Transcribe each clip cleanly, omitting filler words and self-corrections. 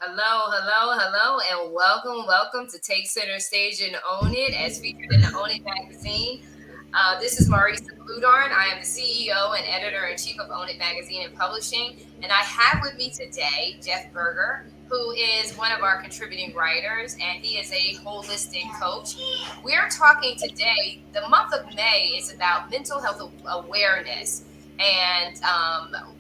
Hello, hello, hello, and welcome to Take Center Stage and Own It, as featured in the Own It magazine. This is Marisa Bludarn. I am the CEO and editor in chief of Own It magazine and publishing, and I have with me today Jeff Berger, who is one of our contributing writers, and he is a holistic coach. We're talking today. The month of May is about mental health awareness, and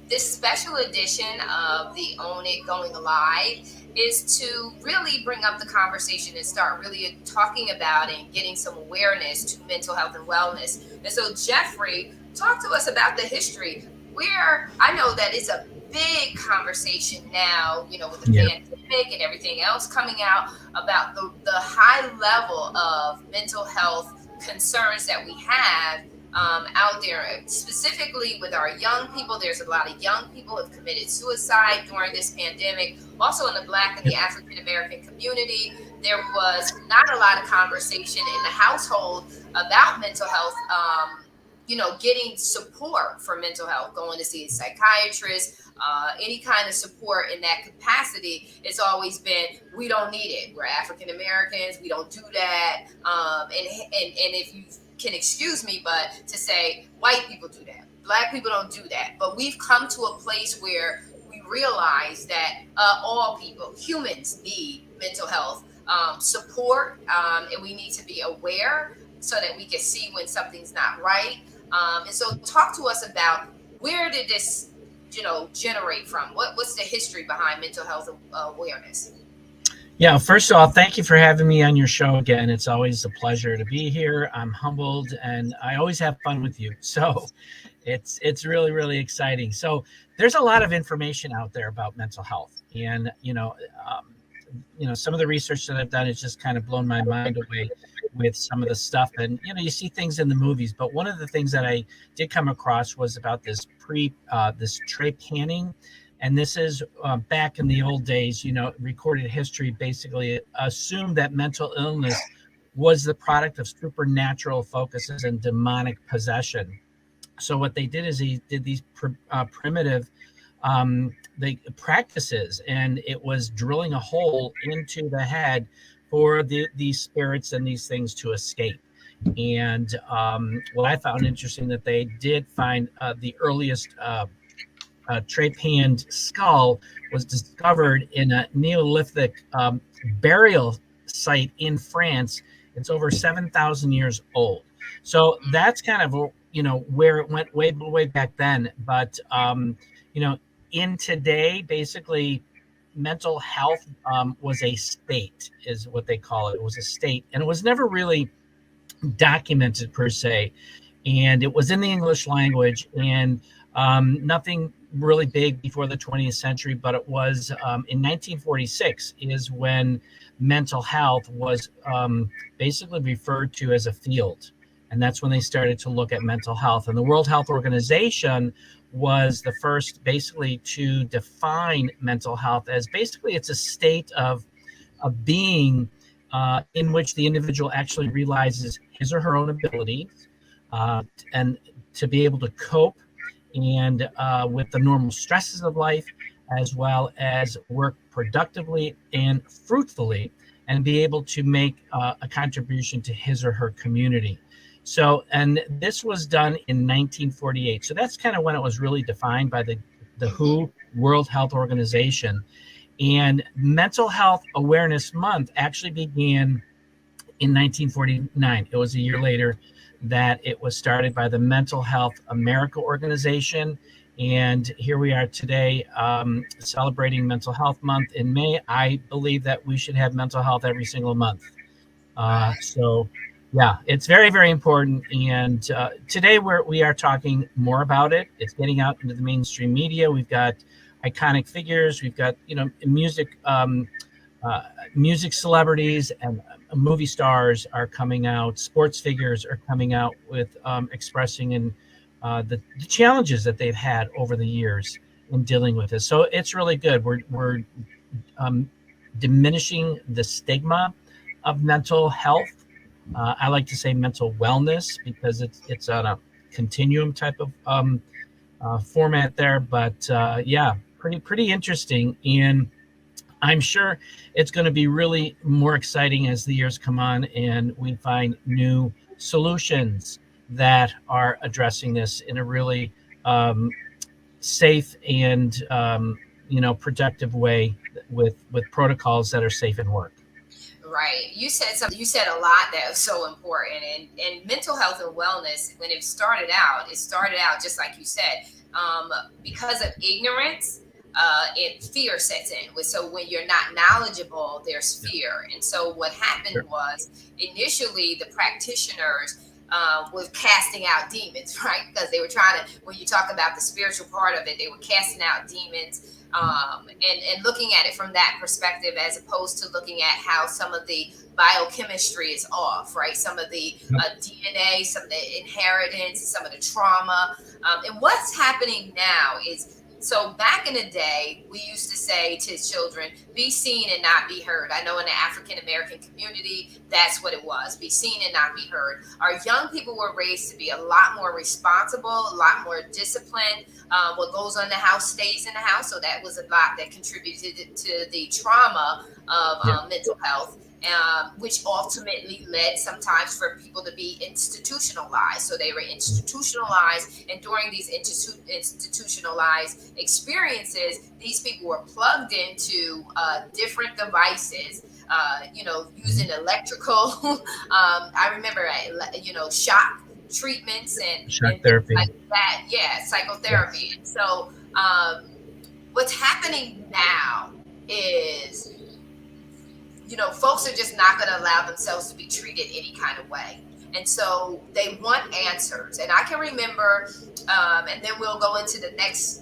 this special edition of the Own It Going Live is to really bring up the conversation and start really talking about and getting some awareness to mental health and wellness. And so, Jeffrey, talk to us about the history. Where I know that it's a big conversation now, with the Yeah. pandemic and everything else coming out about the high level of mental health concerns that we have out there, specifically with our young people. There's a lot of young people who have committed suicide during this pandemic. Also, in the Black and the Yep. African American community, there was not a lot of conversation in the household about mental health. Getting support for mental health, going to see a psychiatrist, any kind of support in that capacity. It's always been, we don't need it. We're African Americans. We don't do that. And if you can excuse me, but to say white people do that, black people don't do that. But we've come to a place where we realize that all people, humans, need mental health support, and we need to be aware so that we can see when something's not right. And so, talk to us about where did this, generate from? What's the history behind mental health awareness? Yeah. First of all, thank you for having me on your show again. It's always a pleasure to be here. I'm humbled, and I always have fun with you. So it's really really exciting. So there's a lot of information out there about mental health, and some of the research that I've done has just kind of blown my mind away with some of the stuff. And you see things in the movies, but one of the things that I did come across was about this trepanning. And this is back in the old days. Recorded history basically assumed that mental illness was the product of supernatural focuses and demonic possession. So what they did is he did these primitive the practices, and it was drilling a hole into the head for these spirits and these things to escape. And what I found interesting, that they did find the earliest trepanned skull was discovered in a Neolithic burial site in France. It's over 7,000 years old. So that's kind of where it went way back then. But you know, in today, basically, mental health was a state, is what they call it. It was a state, and it was never really documented per se, and it was in the English language, and nothing really big before the 20th century. But it was in 1946 is when mental health was basically referred to as a field, and that's when they started to look at mental health. And the World Health Organization was the first basically to define mental health as basically it's a state of being in which the individual actually realizes his or her own abilities, and to be able to cope and with the normal stresses of life, as well as work productively and fruitfully, and be able to make a contribution to his or her community. So, and this was done in 1948. So that's kind of when it was really defined by the WHO, World Health Organization. And Mental Health Awareness Month actually began in 1949. It was a year later that it was started by the Mental Health America organization. And here we are today, celebrating Mental Health Month in May. I believe that we should have mental health every single month. Right. So, yeah, it's very, very important. And today we are talking more about it. It's getting out into the mainstream media. We've got iconic figures. We've got music celebrities and movie stars are coming out. Sports figures are coming out with expressing and the challenges that they've had over the years in dealing with this. So it's really good. We're diminishing the stigma of mental health. I like to say mental wellness because it's on a continuum type of format there. But yeah, pretty interesting. And I'm sure it's going to be really more exciting as the years come on and we find new solutions that are addressing this in a really safe and productive way with protocols that are safe in work. Right. You said something. You said a lot that was so important. And mental health and wellness, when it started out just like you said, um, because of ignorance. It fear sets in. So when you're not knowledgeable, there's fear. And so what happened Sure. was initially the practitioners was casting out demons, right? Because they were trying to. When you talk about the spiritual part of it, they were casting out demons and looking at it from that perspective, as opposed to looking at how some of the biochemistry is off, right? Some of the DNA, some of the inheritance, some of the trauma. And what's happening now is, so back in the day, we used to say to children, be seen and not be heard. I know in the African American community, that's what it was, be seen and not be heard. Our young people were raised to be a lot more responsible, a lot more disciplined. What goes on in the house stays in the house. So that was a lot that contributed to the trauma of Yeah. mental health. Which ultimately led sometimes for people to be institutionalized. So they were institutionalized, and during these institutionalized experiences, these people were plugged into different devices. Using electrical. I remember, shock treatments Shock and things therapy. like that. Yeah, psychotherapy. Yes. And so, what's happening now is, folks are just not going to allow themselves to be treated any kind of way. And so they want answers. And I can remember, and then we'll go into the next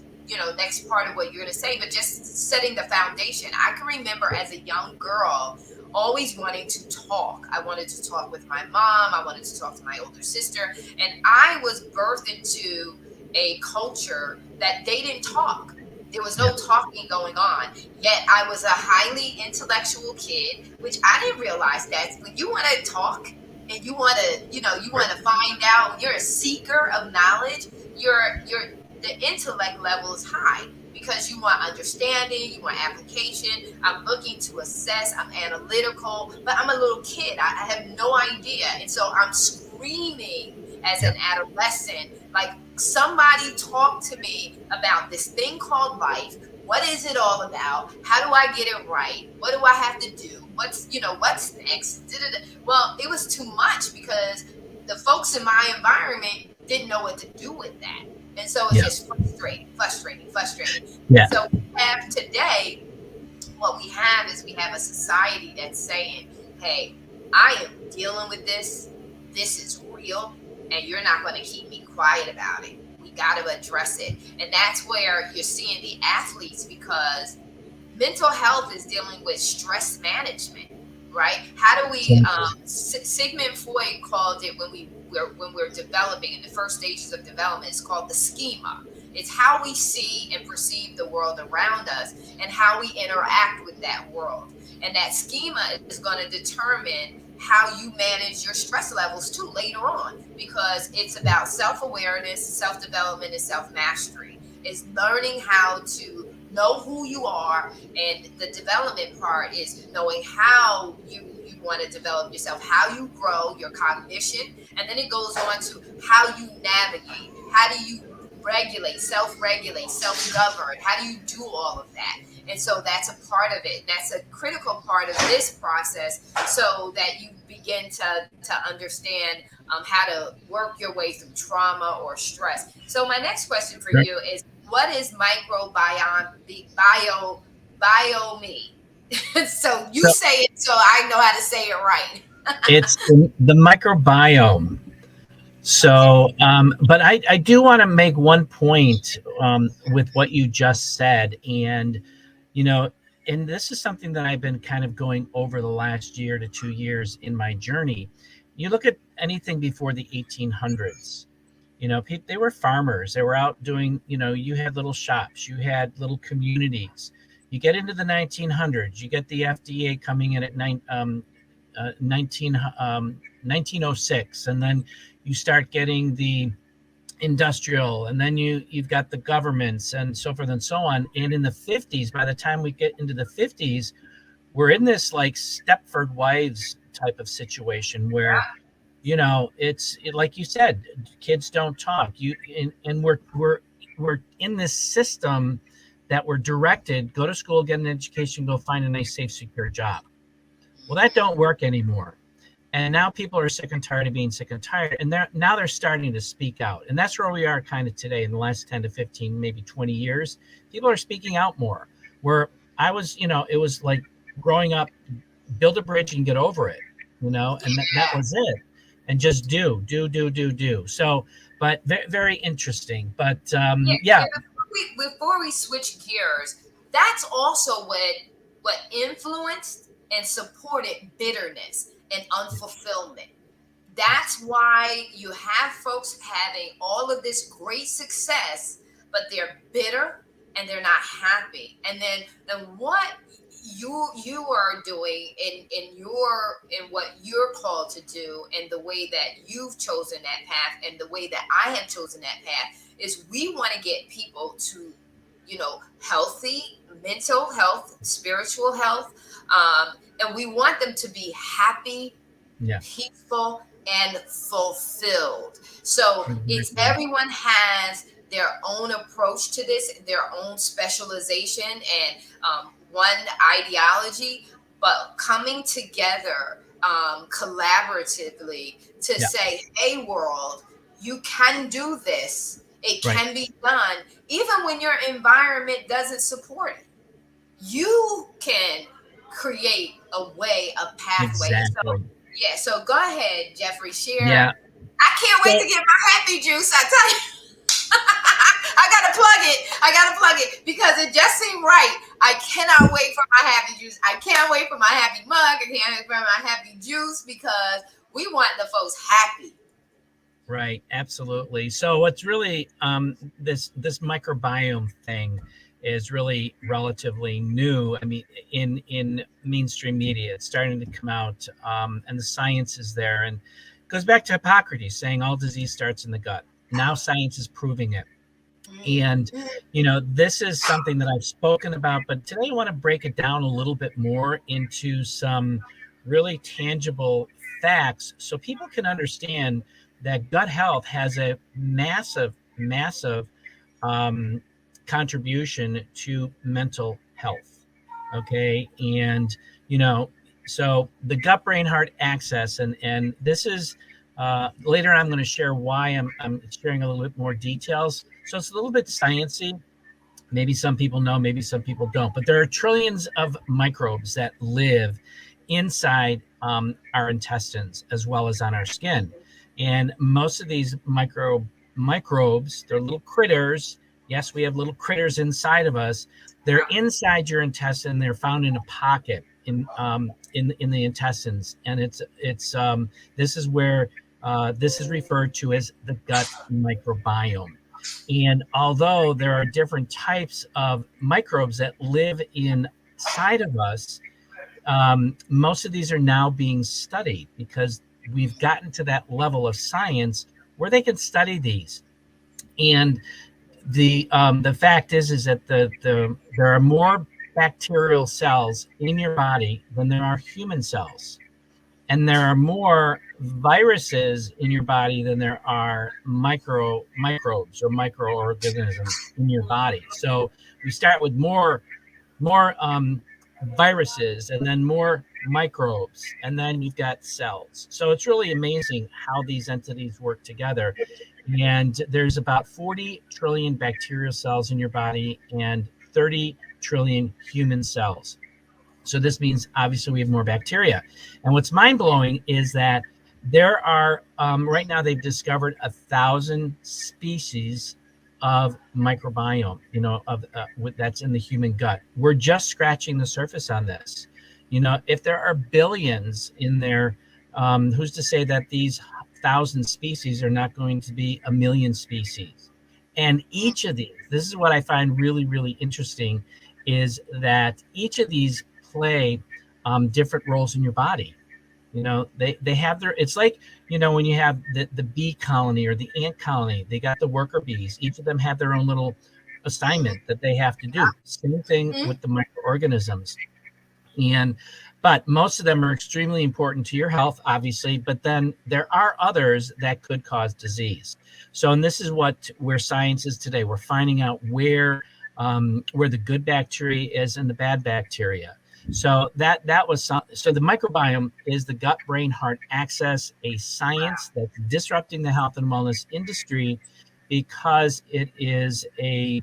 part of what you're going to say, but just setting the foundation. I can remember as a young girl always wanting to talk. I wanted to talk with my mom. I wanted to talk to my older sister. And I was birthed into a culture that they didn't talk. There was no Yeah. talking going on. Yet I was a highly intellectual kid, which I didn't realize that when you want to talk and you want to, you want to find out, you're a seeker of knowledge, the intellect level is high because you want understanding, you want application. I'm looking to assess, I'm analytical, but I'm a little kid. I have no idea. And so I'm screaming as Yeah. an adolescent, like, somebody talk to me about this thing called life. What is it all about? How do I get it right? What do I have to do? What's next? Well, it was too much because the folks in my environment didn't know what to do with that. And so it's Yeah. just frustrating. Yeah. So we have today, what we have is we have a society that's saying, hey, I am dealing with this. This is real, and you're not going to keep me quiet about it. We got to address it. And that's where you're seeing the athletes, because mental health is dealing with stress management, right? How do we, Exactly. Sigmund Freud called it, when we're developing in the first stages of development, it's called the schema. It's how we see and perceive the world around us and how we interact with that world. And that schema is going to determine how you manage your stress levels too later on, because it's about self-awareness, self-development, and self-mastery. It's learning how to know who you are, and the development part is knowing how you want to develop yourself, how you grow your cognition, and then it goes on to how you navigate, how do you regulate, self-govern, how do you do all of that. And so that's a part of it. That's a critical part of this process, so that you begin to understand how to work your way through trauma or stress. So my next question for Right. you is, what is microbiome bio me? So you So say it so I know how to say it right. it's the microbiome. Okay. So, but I do want to make one point with what you just said. You know, and this is something that I've been kind of going over the last year to 2 years in my journey. You look at anything before the 1800s, they were farmers. They were out doing, you had little shops, you had little communities. You get into the 1900s, you get the FDA coming in at 1906, and then you start getting the industrial, and then you've got the governments and so forth and so on. And in the 50s, by the time we get into the 50s, we're in this like Stepford Wives type of situation where, like you said, kids don't talk. And we're in this system that we're directed: go to school, get an education, go find a nice, safe, secure job. Well, that don't work anymore. And now people are sick and tired of being sick and tired, and they're starting to speak out. And that's where we are kind of today in the last 10 to 15, maybe 20 years. People are speaking out more. Where I was, it was like growing up, build a bridge and get over it, and that was it. And just do. So, but very interesting. But yeah. Before we switch gears, that's also what influenced and supported bitterness and unfulfillment. That's why you have folks having all of this great success, but they're bitter and they're not happy. And then what you are doing in what you're called to do, and the way that you've chosen that path and the way that I have chosen that path, is we want to get people to healthy mental health, spiritual health, and we want them to be happy, peaceful, and fulfilled. So it's everyone has their own approach to this, their own specialization, and one ideology, but coming together collaboratively to say, hey, world, you can do this. It can be done, even when your environment doesn't support it. You can create a way, a pathway. Exactly. So go ahead, Jeffrey, share. Yeah. I can't wait to get my happy juice, I tell you. I gotta plug it because it just seemed right. I cannot wait for my happy juice. I can't wait for my happy mug. I can't wait for my happy juice, because we want the folks happy. Right, absolutely. So what's really this microbiome thing is really relatively new. I mean, in mainstream media, it's starting to come out, and the science is there, and it goes back to Hippocrates saying all disease starts in the gut. Now science is proving it. And, this is something that I've spoken about, but today I want to break it down a little bit more into some really tangible facts so people can understand that gut health has a massive contribution to mental health. Okay. And, so the gut brain heart axis, and this is, later I'm going to share why I'm sharing a little bit more details. So it's a little bit sciencey. Maybe some people know, maybe some people don't, but there are trillions of microbes that live inside our intestines as well as on our skin. And most of these microbes, they're little critters. Yes, we have little critters inside of us. They're inside your intestine. They're found in a pocket in the intestines, and it's this is where this is referred to as the gut microbiome. And although there are different types of microbes that live inside of us, most of these are now being studied because we've gotten to that level of science where they can study these. And the fact is that there are more bacterial cells in your body than there are human cells, and there are more viruses in your body than there are microbes or microorganisms in your body. So we start with more viruses, and then more microbes, and then you've got cells. So it's really amazing how these entities work together. And there's about 40 trillion bacterial cells in your body and 30 trillion human cells. So this means obviously we have more bacteria. And what's mind-blowing is that there are right now they've discovered 1,000 species of microbiome, that's in the human gut. We're just scratching the surface on this. If there are billions in there, who's to say that these 1,000 species are not going to be a million species? And each of these, this is what I find really, really interesting, is that each of these play different roles in your body. They have their, it's like, when you have the bee colony or the ant colony, they got the worker bees. Each of them have their own little assignment that they have to do. Same thing Mhm. with the microorganisms. And but most of them are extremely important to your health, obviously, but then there are others that could cause disease. So, and this is where science is today. We're finding out where the good bacteria is and the bad bacteria. So so the microbiome is the gut brain heart axis, a science that's disrupting the health and wellness industry because it is a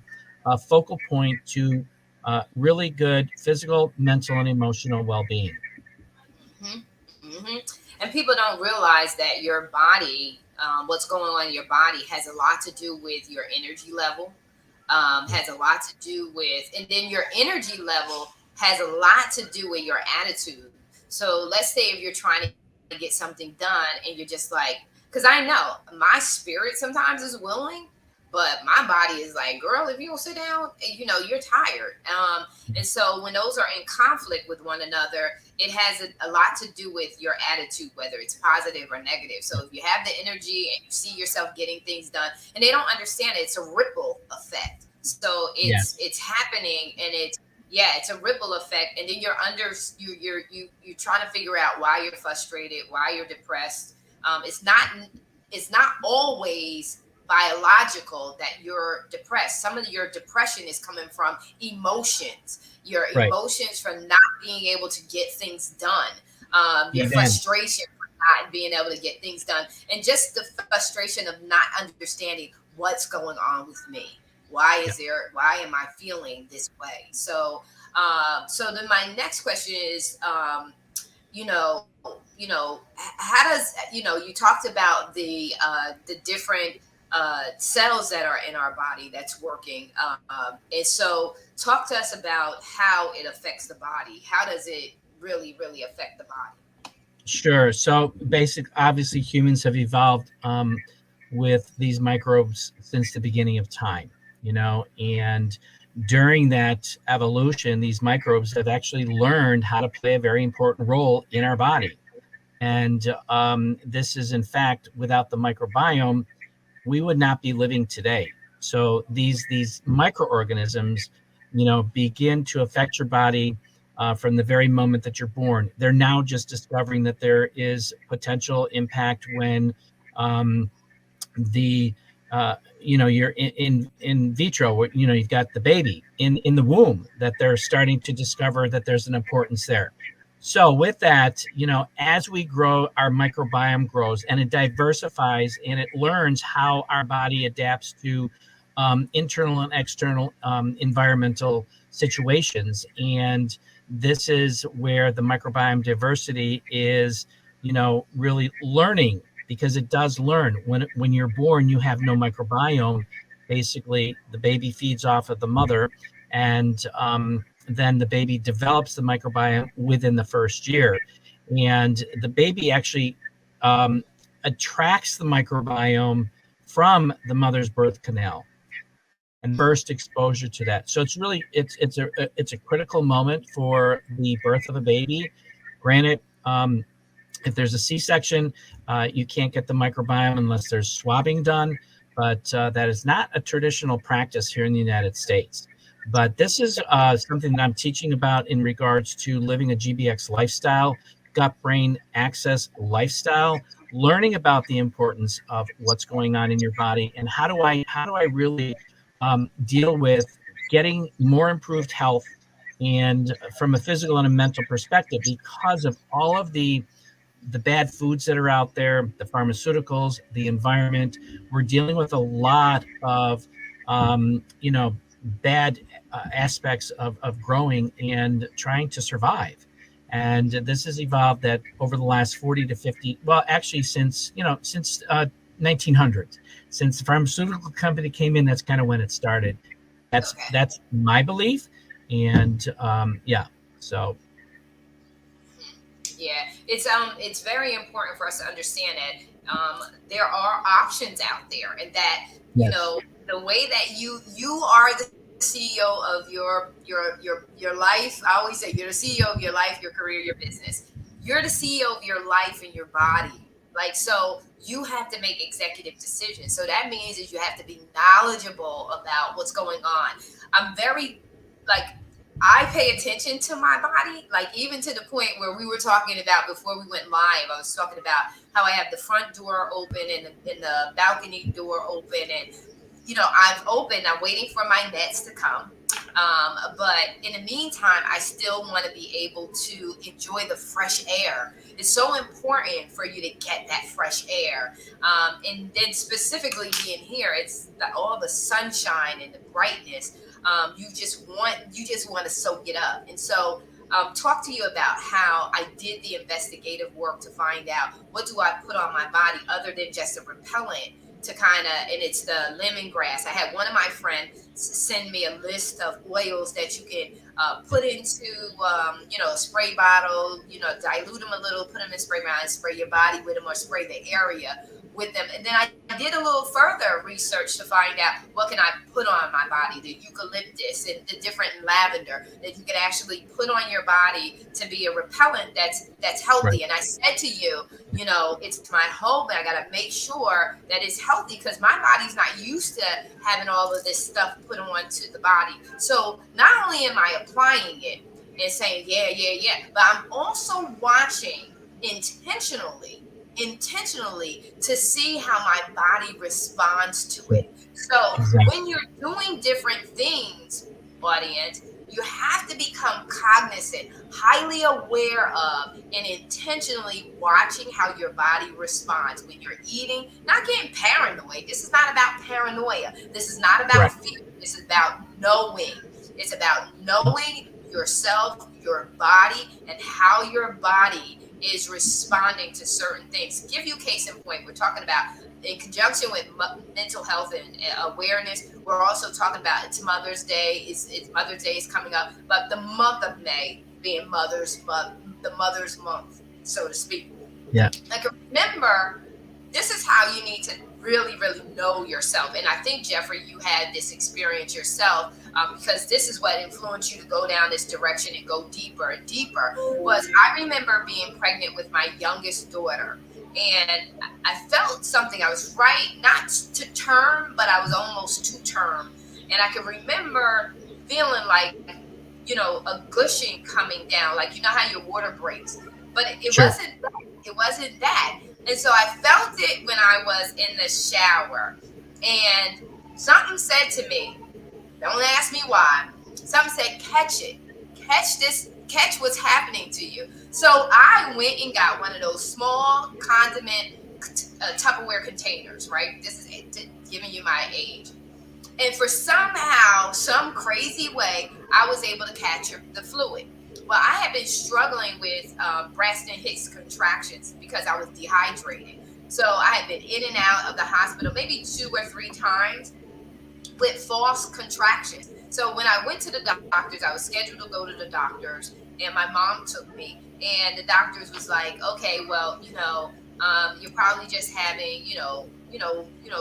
focal point to really good physical, mental, and emotional well-being. Hmm. Hmm. And people don't realize that your body, what's going on in your body, has a lot to do with your energy level, has a lot to do with, and then your energy level has a lot to do with your attitude. So let's say if you're trying to get something done and you're just like, because I know my spirit sometimes is willing, but my body is like, girl, if you don't sit down, you're tired. And so when those are in conflict with one another, it has a lot to do with your attitude, whether it's positive or negative. So if you have the energy and you see yourself getting things done, and they don't understand it, it's a ripple effect. So Yes. it's happening, and it's a ripple effect, and then you're trying to figure out why you're frustrated, why you're depressed. It's not always biological that you're depressed. Some of your depression is coming from emotions, your Right. emotions from not being able to get things done, your Amen. frustration for not being able to get things done, and just the frustration of not understanding what's going on with me. Yeah. Why am I feeling this way? So then my next question is, you know, how does, you talked about the different cells that are in our body that's working. And so talk to us about how it affects the body. How does it really, really affect the body? Sure. So, obviously, humans have evolved with these microbes since the beginning of time, and during that evolution, these microbes have actually learned how to play a very important role in our body. And this is, in fact, without the microbiome, we would not be living today. So these microorganisms, begin to affect your body from the very moment that you're born. They're now just discovering that there is potential impact when um, the you're in vitro, you've got the baby in the womb, that they're starting to discover that there's an importance there. So with that, as we grow, our microbiome grows and it diversifies and it learns how our body adapts to internal and external environmental situations. And this is where the microbiome diversity is, really learning, because it does learn. When you're born, you have no microbiome. Basically, the baby feeds off of the mother, and then the baby develops the microbiome within the first year. And the baby actually um, attracts the microbiome from the mother's birth canal and first exposure to that. So it's a critical moment for the birth of a baby. Granted, if there's a C-section, you can't get the microbiome unless there's swabbing done, but that is not a traditional practice here in the United States. But this is something that I'm teaching about in regards to living a GBX lifestyle, gut-brain access lifestyle, learning about the importance of what's going on in your body and how do I really deal with getting more improved health and from a physical and a mental perspective, because of all of the bad foods that are out there, the pharmaceuticals, the environment. We're dealing with a lot of, bad aspects of growing and trying to survive. And this has evolved that over the last 40 to 50, well, actually, since 1900s, since the pharmaceutical company came in, that's kind of when it started. Okay. That's my belief. And yeah, so Yeah, it's very important for us to understand that there are options out there, and that yes, the way that you are the CEO of your life. I always say you're the CEO of your life, your career, your business. you're the CEO of your life and your body. Like, so you have to make executive decisions. So that means is you have to be knowledgeable about what's going on. I'm very, like, I pay attention to my body, like even to the point where we were talking about before we went live. I was talking about how I have the front door open and the balcony door open, and I've opened. I'm waiting for my nets to come. But in the meantime, I still want to be able to enjoy the fresh air. It's so important for you to get that fresh air. And then specifically being here, it's all the sunshine and the brightness. You just want to soak it up. And so talk to you about how I did the investigative work to find out what do I put on my body other than just a repellent to kind of, and it's the lemongrass. I had one of my friends send me a list of oils that you can put into, a spray bottle, dilute them a little, put them in spray bottle and spray your body with them or spray the area with them. And then I did a little further research to find out what can I put on my body, the eucalyptus and the different lavender that you can actually put on your body to be a repellent that's healthy. Right. And I said to you, it's my hope, and I got to make sure that it's healthy because my body's not used to having all of this stuff put on to the body. So not only am I applying it and saying, yeah, but I'm also watching intentionally to see how my body responds to it. So Exactly. when you're doing different things, audience, you have to become cognizant, highly aware of, and intentionally watching how your body responds when you're eating, not getting paranoid. This is not about paranoia. This is not about Right. fear. This is about knowing. It's about knowing yourself, your body, and how your body is responding to certain things. Give you a case in point, we're talking about in conjunction with mental health and awareness. We're also talking about it's Mother's Day. It's Mother's Day is coming up, but the month of May being the Mother's Month, so to speak. Yeah. Like, remember, this is how you need to really, really know yourself. And I think, Jeffrey, you had this experience yourself because this is what influenced you to go down this direction and go deeper and deeper. Was I remember being pregnant with my youngest daughter, and I felt something. I was right, not to term, but I was almost to term. And I can remember feeling like, a gushing coming down, like, how your water breaks. But it Sure. wasn't that. It wasn't that. And so I felt it when I was in the shower. And something said to me, don't ask me why. Something said, catch it. Catch this. Catch what's happening to you. So I went and got one of those small condiment Tupperware containers, right? This is giving you my age. And for somehow, some crazy way, I was able to catch the fluid. Well, I had been struggling with Braxton Hicks contractions because I was dehydrated. So I had been in and out of the hospital maybe 2 or 3 times with false contractions. So when I went to the doctors, I was scheduled to go to the doctors, and my mom took me. And the doctors was like, okay, well, you're probably just having,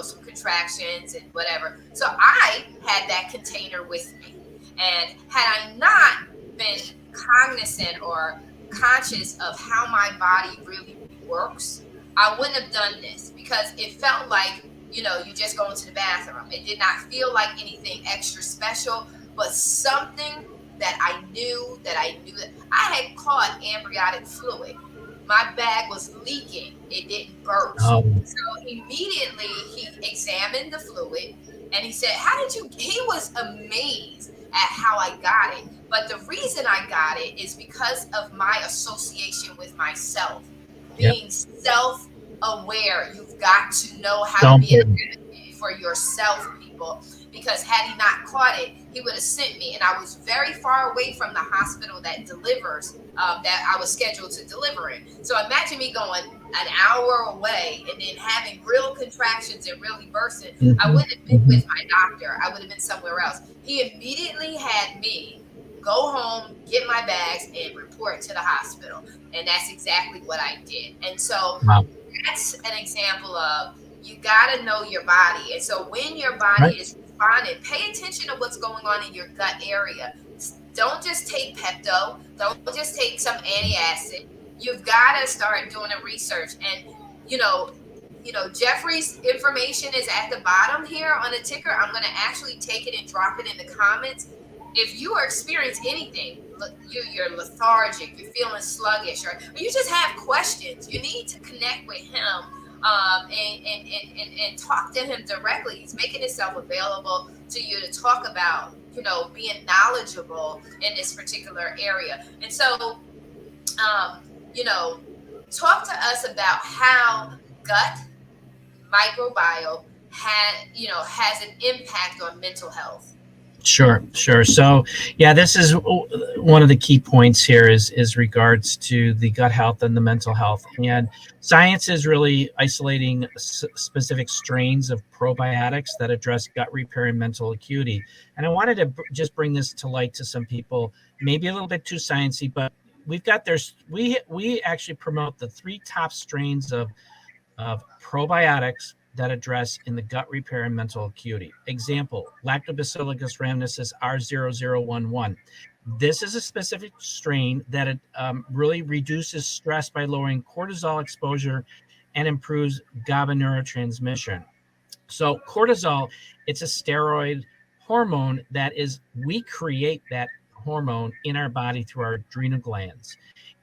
some contractions and whatever. So I had that container with me. And had I not been cognizant or conscious of how my body really works, I wouldn't have done this because it felt like, you just go into the bathroom. It did not feel like anything extra special, but something that I knew that I had caught amniotic fluid. My bag was leaking. It didn't burst. Oh, So immediately he examined the fluid and he said, he was amazed at how I got it. But the reason I got it is because of my association with myself, yep. being self-aware. You've got to know how Don't to be an do advocate for yourself, people. Because had he not caught it, he would have sent me. And I was very far away from the hospital that delivers, that I was scheduled to deliver in. So imagine me going an hour away and then having real contractions and really bursting. Mhm. I wouldn't have been Mhm. with my doctor. I would have been somewhere else. He immediately had me go home, get my bags, and report to the hospital. And that's exactly what I did. And so Wow. that's an example of you got to know your body. And so when your body Right. is responding, pay attention to what's going on in your gut area. Don't just take Pepto. Don't just take some antacid. You've got to start doing the research. And you know, Jeffrey's information is at the bottom here on the ticker. I'm going to actually take it and drop it in the comments. If you are experiencing anything, you're lethargic, you're feeling sluggish, or you just have questions, you need to connect with him, and talk to him directly. He's making himself available to you to talk about, being knowledgeable in this particular area. And so, um, you know, talk to us about how gut microbiome has an impact on mental health. Sure, sure. So, yeah, this is one of the key points here is regards to the gut health and the mental health. And science is really isolating specific strains of probiotics that address gut repair and mental acuity. And I wanted to just bring this to light to some people, maybe a little bit too sciencey, but we actually promote the three top strains of probiotics that address in the gut repair and mental acuity. Example, Lactobacillus rhamnosus R0011. This is a specific strain that really reduces stress by lowering cortisol exposure and improves GABA neurotransmission. So cortisol, it's a steroid hormone we create that hormone in our body through our adrenal glands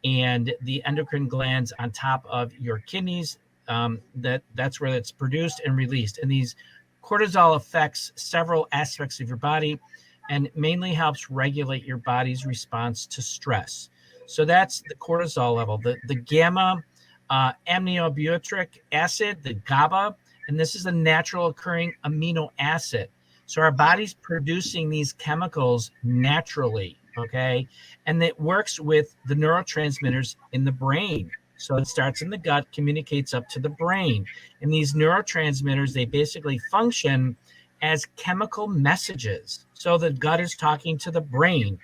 and the endocrine glands on top of your kidneys. That's where it's produced and released. And these cortisol affects several aspects of your body and mainly helps regulate your body's response to stress. So that's the cortisol level. The gamma aminobutyric acid, the GABA, and this is a natural occurring amino acid. So our body's producing these chemicals naturally, okay? And it works with the neurotransmitters in the brain. So it starts in the gut, communicates up to the brain. And these neurotransmitters, they basically function as chemical messages. So the gut is talking to the brain.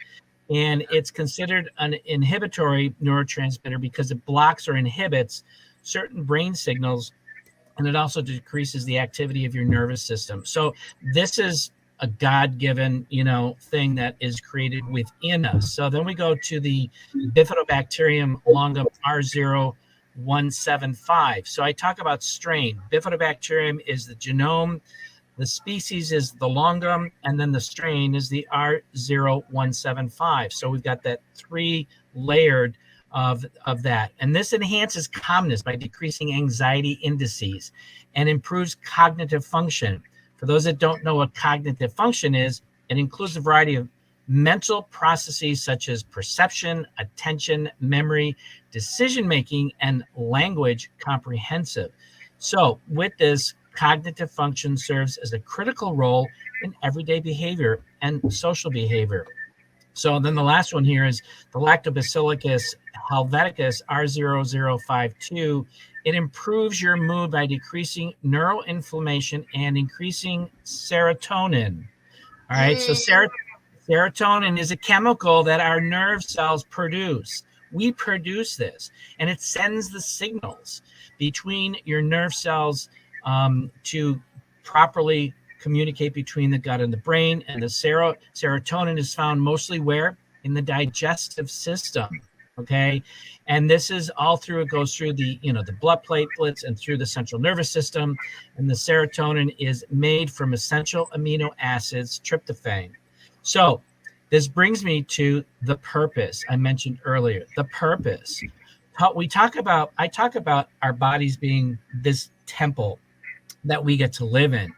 And it's considered an inhibitory neurotransmitter because it blocks or inhibits certain brain signals, and it also decreases the activity of your nervous system. So this is a God-given, thing that is created within us. So then we go to the Bifidobacterium longum R0175. So I talk about strain. Bifidobacterium is the genome, the species is the longum, and then the strain is the R0175. So we've got that three-layered of that. And this enhances calmness by decreasing anxiety indices and improves cognitive function. For those that don't know what cognitive function is, it includes a variety of mental processes such as perception, attention, memory, decision-making, and language comprehensive. So with this, cognitive function serves as a critical role in everyday behavior and social behavior. So then the last one here is the Lactobacillus helveticus R0052. It improves your mood by decreasing neuroinflammation and increasing serotonin. All right. So serotonin is a chemical that our nerve cells produce. We produce this, and it sends the signals between your nerve cells to properly communicate between the gut and the brain. And the serotonin is found mostly where? In the digestive system. Okay. And this is all through, it goes through the blood platelets and through the central nervous system. And the serotonin is made from essential amino acids, tryptophan. So this brings me to the purpose I mentioned earlier. The purpose. I talk about our bodies being this temple that we get to live in.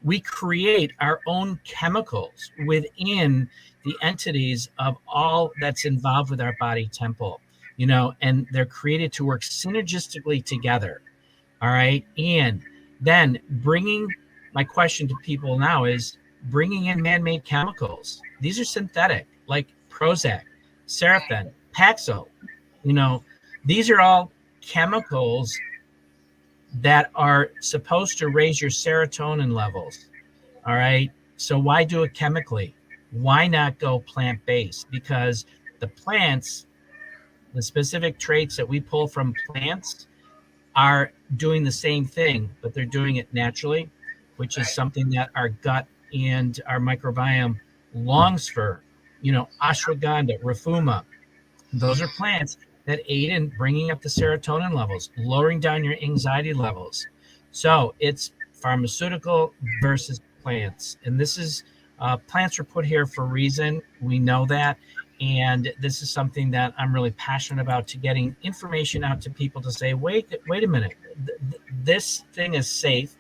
We create our own chemicals within the entities of all that's involved with our body temple, and they're created to work synergistically together. All right. And then my question to people now is bringing in man-made chemicals. These are synthetic, like Prozac, Serafen, Paxil. These are all chemicals that are supposed to raise your serotonin levels. All right. So why do it chemically? Why not go plant-based? Because the plants, the specific traits that we pull from plants are doing the same thing, but they're doing it naturally, which is something that our gut and our microbiome longs for. Ashwagandha, rafuma, those are plants that aid in bringing up the serotonin levels, lowering down your anxiety levels. So it's pharmaceutical versus plants. And this is plants were put here for a reason. We know that. And this is something that I'm really passionate about, to getting information out to people to say, wait a minute, this thing is safe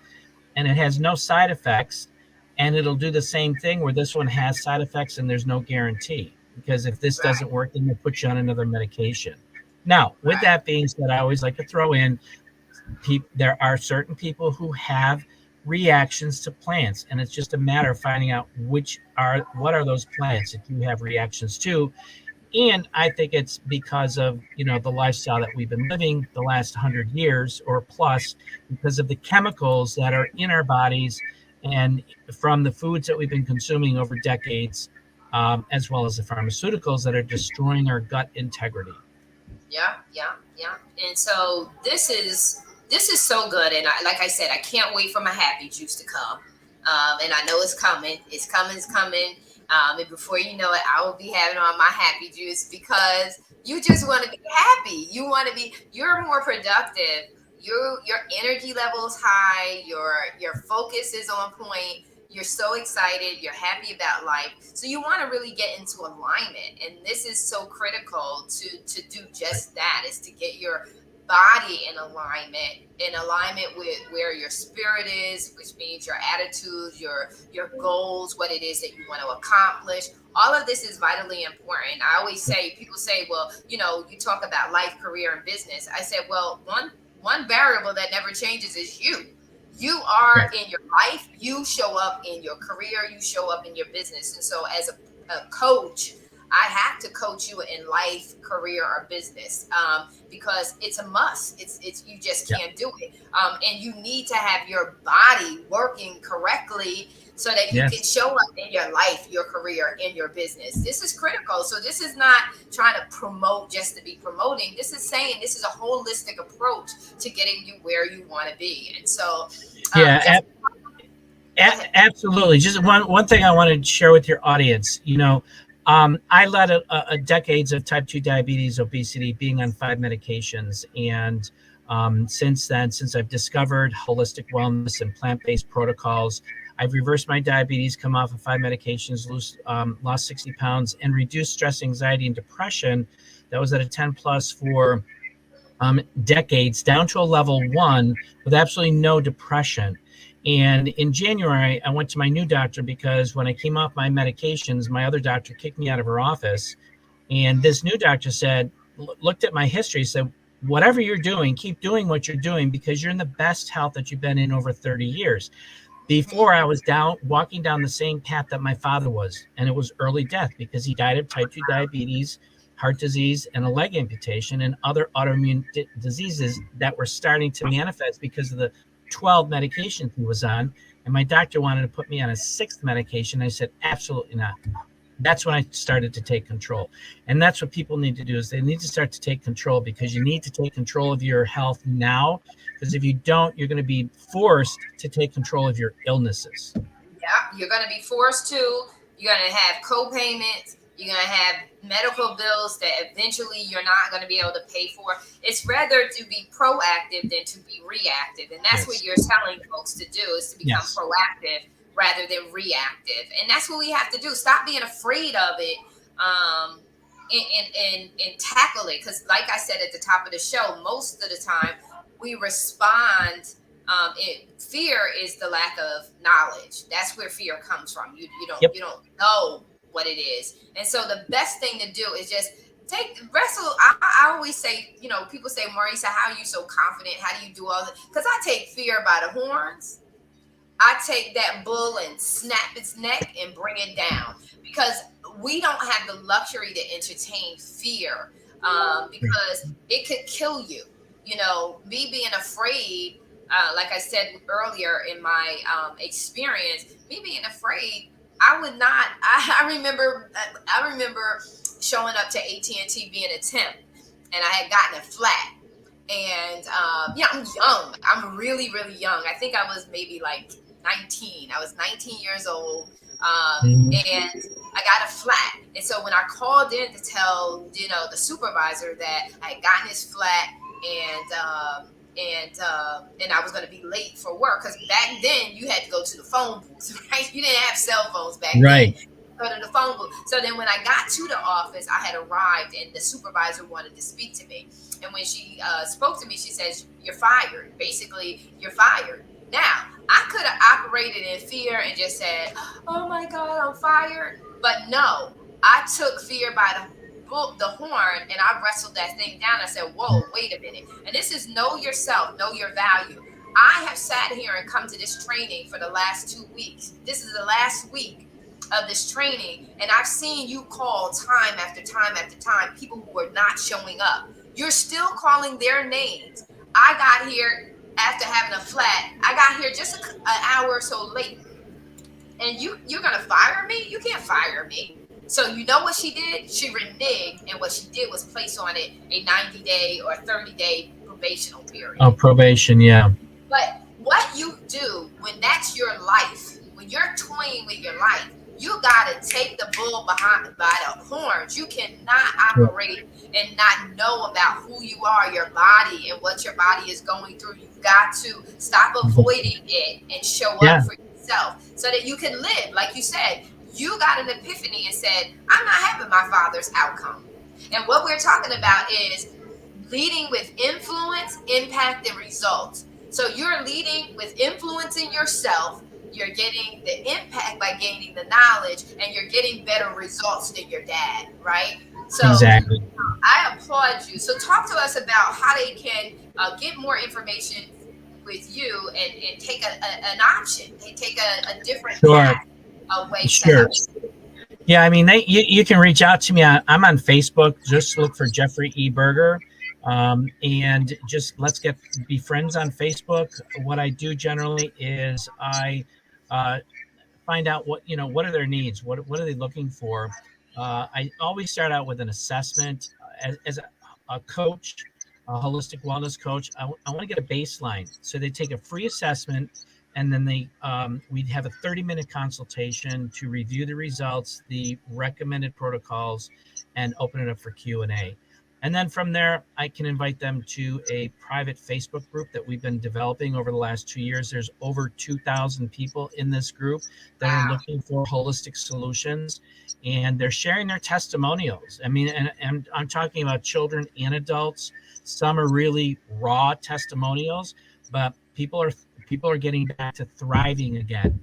and it has no side effects, and it'll do the same thing where this one has side effects and there's no guarantee, because if this Right. doesn't work, then they'll put you on another medication. Now, with Right. that being said, I always like to throw in there are certain people who have reactions to plants, and it's just a matter of finding out what are those plants that you have reactions to. And I think it's because of, the lifestyle that we've been living the last 100 years or plus, because of the chemicals that are in our bodies and from the foods that we've been consuming over decades, as well as the pharmaceuticals that are destroying our gut integrity. Yeah, yeah, yeah. And so this is so good, and like I said, I can't wait for my happy juice to come. And I know it's coming. It's coming. It's coming. And before you know it, I will be having on my happy juice, because you just want to be happy. You want to be. You're more productive. Your energy level is high. Your focus is on point. You're so excited. You're happy about life. So you want to really get into alignment, and this is so critical to do Right. just that. Is to get your body in alignment with where your spirit is, which means your attitudes, your goals, what it is that you want to accomplish. All of this is vitally important. I always Yep. say, people say, well, you talk about life, career, and business. I said, well, one variable that never changes is you. You are Right. in your life, you show up in your career, you show up in your business. And so as a coach, I have to coach you in life, career, or business, because it's a must. It's you just Yeah. can't do it, and you need to have your body working correctly so that you can Yes. show up in your life, your career, in your business. This is critical. So this is not trying to promote just to be promoting. This is saying this is a holistic approach to getting you where you want to be. And so, Yeah. just go ahead. Absolutely. Just one thing I wanted to share with your audience. I led a decades of type 2 diabetes, obesity, being on 5 medications. And since then, since I've discovered holistic wellness and plant-based protocols, I've reversed my diabetes, come off of 5 medications, lost 60 pounds, and reduced stress, anxiety, and depression that was at a 10 plus for decades, down to a level 1 with absolutely no depression. And in January, I went to my new doctor because when I came off my medications, my other doctor kicked me out of her office. And this new doctor looked at my history, said, whatever you're doing, keep doing what you're doing, because you're in the best health that you've been in over 30 years. Before, I was walking down the same path that my father was, and it was early death because he died of type 2 diabetes, heart disease, and a leg amputation, and other autoimmune diseases that were starting to manifest because of the 12 medications he was on. And my doctor wanted to put me on a sixth medication. I said, absolutely not. That's when I started to take control. And that's what people need to do, is they need to start to take control, because you need to take control of your health now. Because if you don't, you're going to be forced to take control of your illnesses. Yeah, you're going to be forced to. You're going to have co-payments. You're going to have medical bills that eventually you're not going to be able to pay for. It's rather to be proactive than to be reactive. And that's what Yes. you're telling folks to do, is to become Yes. proactive rather than reactive. And that's what we have to do. Stop being afraid of it, and tackle it. Because like I said at the top of the show, most of the time we respond. Fear is the lack of knowledge. That's where fear comes from. You don't Yep. you don't know what it is, and so the best thing to do is just take wrestle. I always say, people say, Marisa, how are you so confident? How do you do all that? Because I take fear by the horns. I take that bull and snap its neck and bring it down, because we don't have the luxury to entertain fear, Right. because it could kill you. Me being afraid, like I said earlier in my experience, me being afraid, I would not. I remember showing up to AT&T being a temp, and I had gotten a flat. And yeah, I'm young. I'm really, really young. I think I was maybe like 19. I was 19 years old. Mhm. And I got a flat. And so when I called in to tell, the supervisor that I had gotten his flat, and I was going to be late for work, because back then you had to go to the phone booth, right? You didn't have cell phones back then. Right. Go to the phone booth. So then when I got to the office, I had arrived, and the supervisor wanted to speak to me. And when she spoke to me, she says, "You're fired." Basically, you're fired. Now, I could have operated in fear and just said, "Oh my God, I'm fired." But no, I took fear by the horn, and I wrestled that thing down. I said, "Whoa, wait a minute." And this is know yourself, know your value. I have sat here and come to this training for the last 2 weeks. This is the last week of this training, and I've seen you call time after time after time people who are not showing up. You're still calling their names. I got here after having a flat. I got here just an hour or so late, and you're gonna fire me? You can't fire me. So you know what she did? She reneged, and what she did was place on it a 90-day or 30-day probational period. Oh, probation, yeah. But what you do when that's your life, when you're toying with your life, you gotta take the bull by the horns. You cannot operate and not know about who you are, your body, and what your body is going through. You got to stop avoiding it and show up for yourself so that you can live. Like you said, you got an epiphany and said, "I'm not having my father's outcome." And what we're talking about is leading with influence, impact, and results. So you're leading with influencing yourself. You're getting the impact by gaining the knowledge, and you're getting better results than your dad, right? So Exactly. I applaud you. So talk to us about how they can get more information with you and take an option. They take a different path away. Sure. Yeah, I mean, you can reach out to me. I'm on Facebook. Just look for Jeffrey E. Berger, and just be friends on Facebook. What I do generally is I find out what are their needs, what are they looking for. I always start out with an assessment as a coach, a holistic wellness coach. I want to get a baseline, so they take a free assessment, and then we'd have a 30-minute consultation to review the results, the recommended protocols, and open it up for Q&A. And then from there, I can invite them to a private Facebook group that we've been developing over the last 2 years. There's over 2,000 people in this group that are looking for holistic solutions, and they're sharing their testimonials. I mean, and I'm talking about children and adults. Some are really raw testimonials, but people are getting back to thriving again.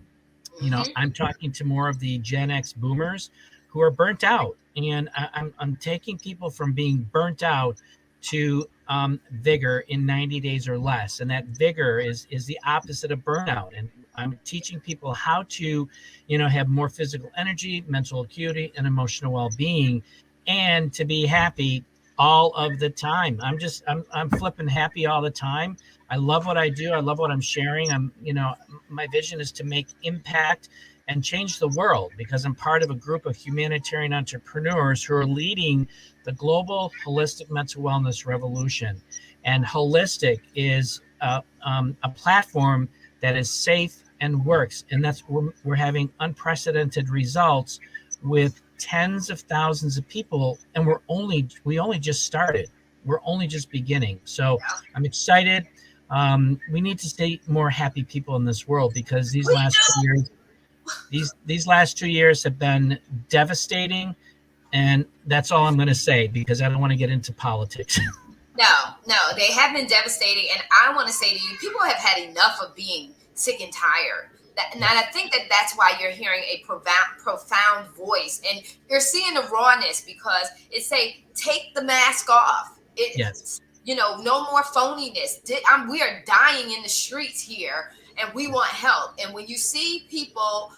I'm talking to more of the Gen X boomers who are burnt out, and I'm taking people from being burnt out to vigor in 90 days or less. And that vigor is the opposite of burnout. And I'm teaching people how to, have more physical energy, mental acuity, and emotional well-being, and to be happy all of the time. I'm flipping happy all the time. I love what I do. I love what I'm sharing. My vision is to make impact and change the world, because I'm part of a group of humanitarian entrepreneurs who are leading the global holistic mental wellness revolution. And holistic is a platform that is safe and works. And we're having unprecedented results with tens of thousands of people. And we only just started. We're only just beginning. So I'm excited. We need to see more happy people in this world, because these last 2 years have been devastating, and that's all I'm going to say, because I don't want to get into politics. No, they have been devastating, and I want to say to you, people have had enough of being sick and tired. And I think that's why you're hearing a profound voice, and you're seeing the rawness, because it say take the mask off. Yes. No more phoniness. We are dying in the streets here, and we want help. And when you see people,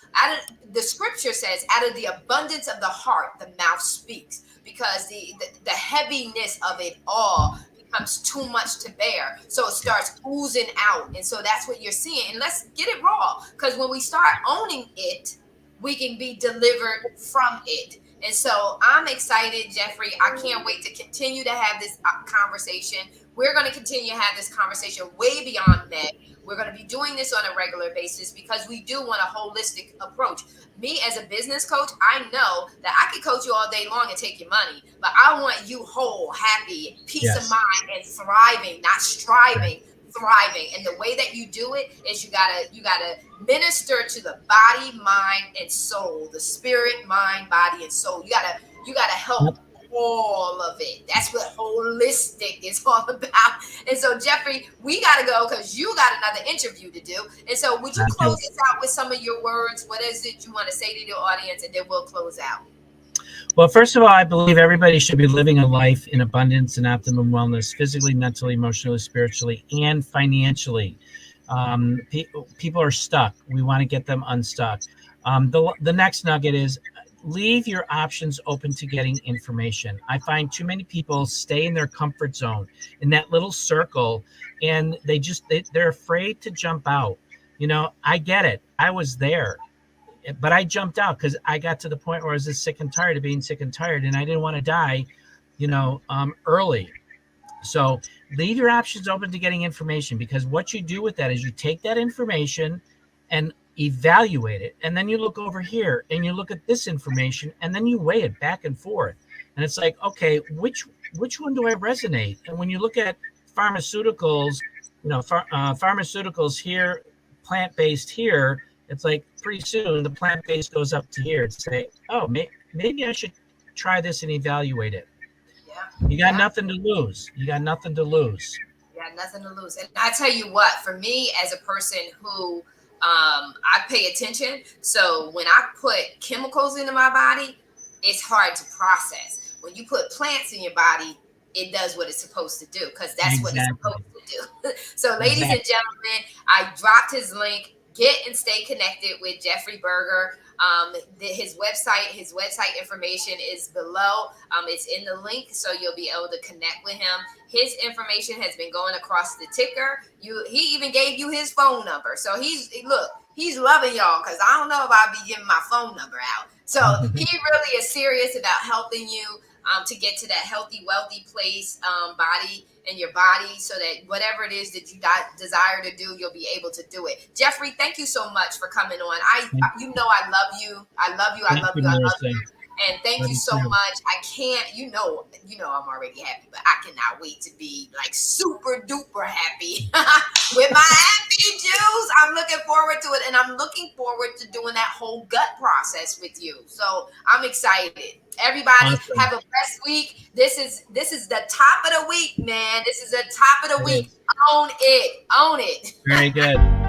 the scripture says, out of the abundance of the heart, the mouth speaks, because the heaviness of it all becomes too much to bear. So it starts oozing out. And so that's what you're seeing. And let's get it raw, because when we start owning it, we can be delivered from it. And so I'm excited, Jeffrey. I can't wait to continue to have this conversation. We're going to continue to have this conversation way beyond that. We're going to be doing this on a regular basis because we do want a holistic approach. Me as a business coach, I know that I can coach you all day long and take your money, but I want you whole, happy, peace of Yes. mind, and thriving, not Right. striving, thriving. And the way that you do it is you gotta minister to the body, mind, and soul, the spirit, mind, body, and soul. You gotta help Yep. all of it. That's what holistic is all about. And so, Jeffrey, we gotta go because you got another interview to do. And so, would you I close do. us out with some of your words? What is it you want to say to the audience, and then we'll close out. Well, first of all, I believe everybody should be living a life in abundance and optimum wellness, physically, mentally, emotionally, spiritually, and financially. People are stuck. We want to get them unstuck. The next nugget is leave your options open to getting information. I find too many people stay in their comfort zone, in that little circle, and they're afraid to jump out. I get it. I was there, but I jumped out because I got to the point where I was just sick and tired of being sick and tired, and I didn't want to die, early. So leave your options open to getting information, because what you do with that is you take that information and evaluate it. And then you look over here and you look at this information and then you weigh it back and forth. And it's like, okay, which one do I resonate? And when you look at pharmaceuticals, pharmaceuticals here, plant-based here, it's like pretty soon the plant-based goes up to here to say, oh, maybe I should try this and evaluate it. Yeah, You got yeah. nothing to lose. You got nothing to lose. Yeah, nothing to lose. And I tell you what, for me as a person who I pay attention, so when I put chemicals into my body, it's hard to process. When you put plants in your body, it does what it's supposed to do because that's what it's Exactly. supposed to do. So, ladies and Exactly. gentlemen, I dropped his link. Get and stay connected with Jeffrey Berger. His website information is below. It's in the link, so you'll be able to connect with him. His information has been going across the ticker. He even gave you his phone number. So he's loving y'all because I don't know if I'll be giving my phone number out. So he really is serious about helping you to get to that healthy, wealthy place, body in your body, so that whatever it is that you desire to do, you'll be able to do it. Jeffrey, thank you so much for coming on. I love you. I love you. I Thank love you, you. I love Melissa. you. And thank Love you you so too. much. I can't, I'm already happy, but I cannot wait to be like super duper happy with my happy juice. I'm looking forward to it, and I'm looking forward to doing that whole gut process with you. So I'm excited. Everybody Awesome. have a blessed week. This is the top of the week, man. This is the top of the It week. is Own it. Own it. very good.